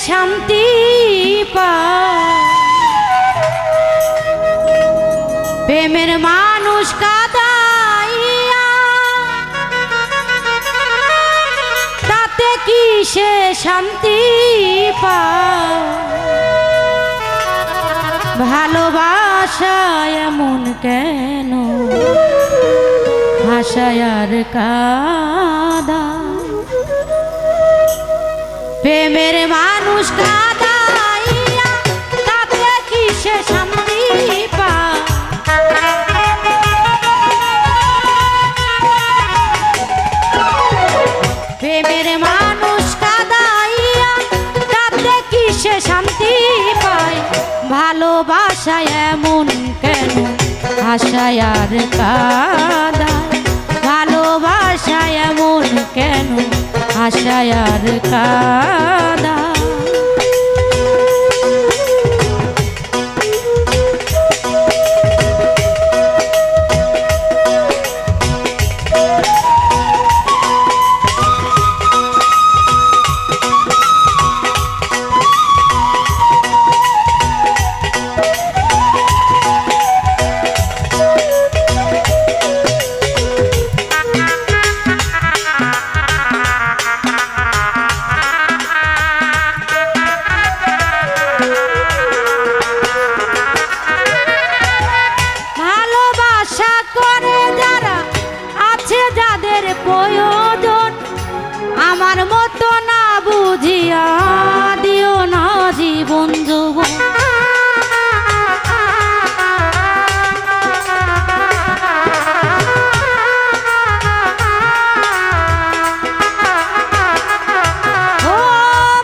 শান্তি পায়। প্রেমের মানুষ কাঁদাইয়া তাতে কি সে শান্তি পায়। ভালোবাসা এমন কেন ভাষায় আর কাদা। প্রেমের মানুষ কাঁদাইয়া তাতে কি সে শান্তি পায়। প্রেমের মানুষ কাঁদাইয়া তাতে কি সে শান্তি পায়। ভালোবাসা এমন কেন ভাষায় আর কাদা। ভালোবাসা এমন কেন ভাষায় আর কাদা। প্রয়োজন আমার মতো না বুঝিয়া দিও না জীবন যৌবন। ও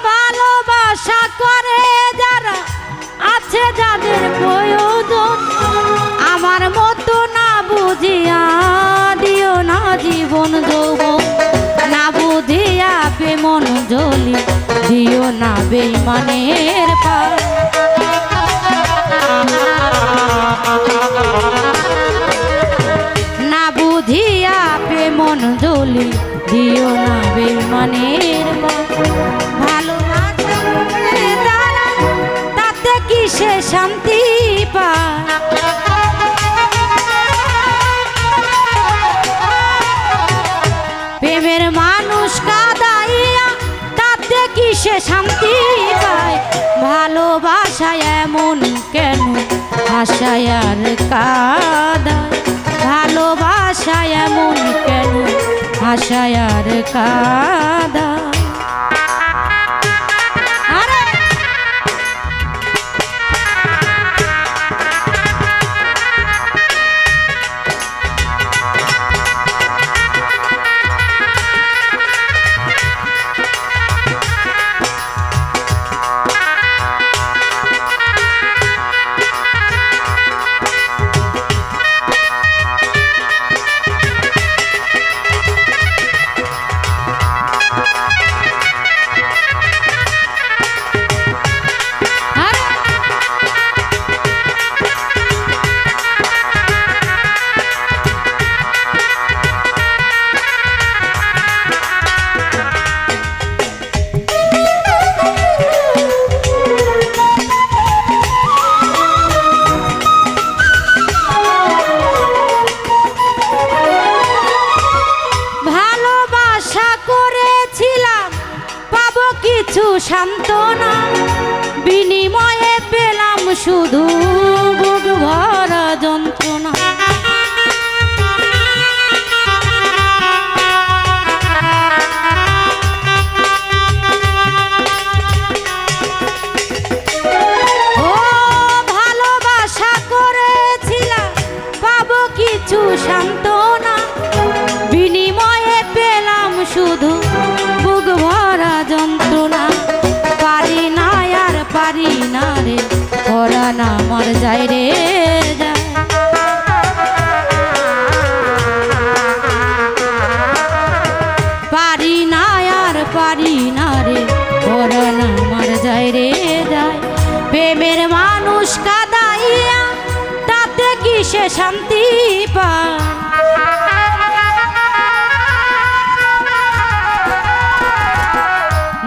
ভালোবাসা করে যারা আছে যাদের প্রয়োজন আমার মতো না বুঝিয়া দিও না জীবন যৌবন। না বুঝিয়া মন জ্বলি দিও না বেঈমানের পায়। না বুঝিয়া মন জ্বলি দিও না বেঈমানের পায়। ভালোবাসা তাতে কি সে শান্তি পায়। প্রেমের মানুষ কাঁদাইয়া তাতে কি সে শান্তি পায়। ভালোবাসা এমন কেন ভাষায় আর কাদা। ভালোবাসা এমন কেন ভাষায় আর কাদা। কিছু সান্ত্বনা বিনিময়ে পেলাম শুধু বুক ভরা যন্ত্রণা। ও ভালোবাসা করেছিলাম পাবো কিছু সান্ত্বনা বিনিময়ে পেলাম শুধু বুক ভরা যন্ত্রণা। পারি না আর পারি না রে পরাণ আমার যায় রে যায়। পারি না আর পারি না রে পরাণ আমার যায় রে যায়। প্রেমের মানুষ কাঁদাইয়া তাতে কি সে শান্তি পায়।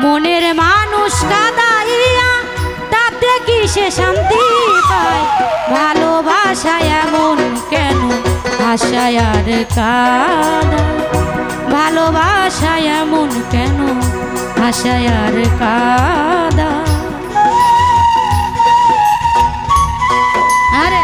মনের মানুষ কাঁদাই সে শান্তি পায় ভালোবাসা এমন কেন আশায় আর কাঁদায় ভালোবাসা এমন কেন আশায় আর কাঁদায় আরে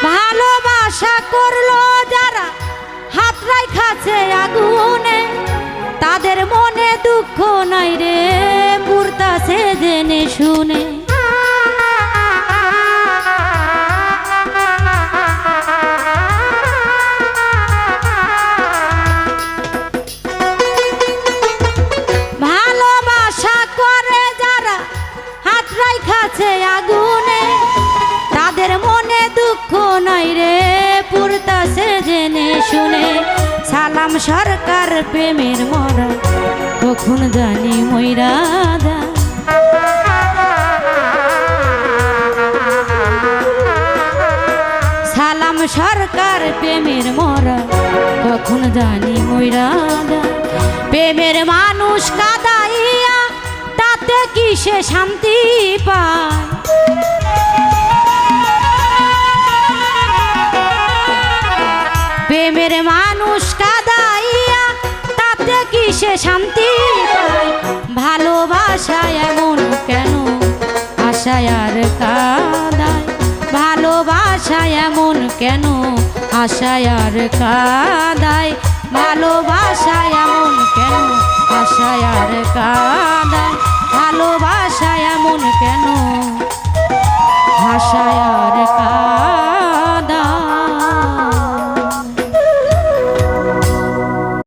ভালোবাসা করলো যারা হাত রাখাছে আগুনে তাদের মনে দুঃখ নাই রে পুরতাছে জেনে শুনে ভালোবাসা করে যারা হাত রাখাছে আগুনে তাদের মনে দুঃখ নাই রে পুরতাছে জেনে শুনে সালাম সরকার প্রেমের মরা কখন জানি মইরা যায় সালাম সরকার প্রেমের মরা কখন জানি মইরা যায় প্রেমের মানুষ কাঁদাইয়া তাতে কি সে শান্তি পায় প্রেমের মানুষ কাঁদাইয়া তাতে কি সে শান্তি পায় ভালোবাসা এমন কেন আশায় আর কাঁদায় ভালোবাসা এমন কেন আশায় আর কাঁদায় ভালোবাসা এমন কেন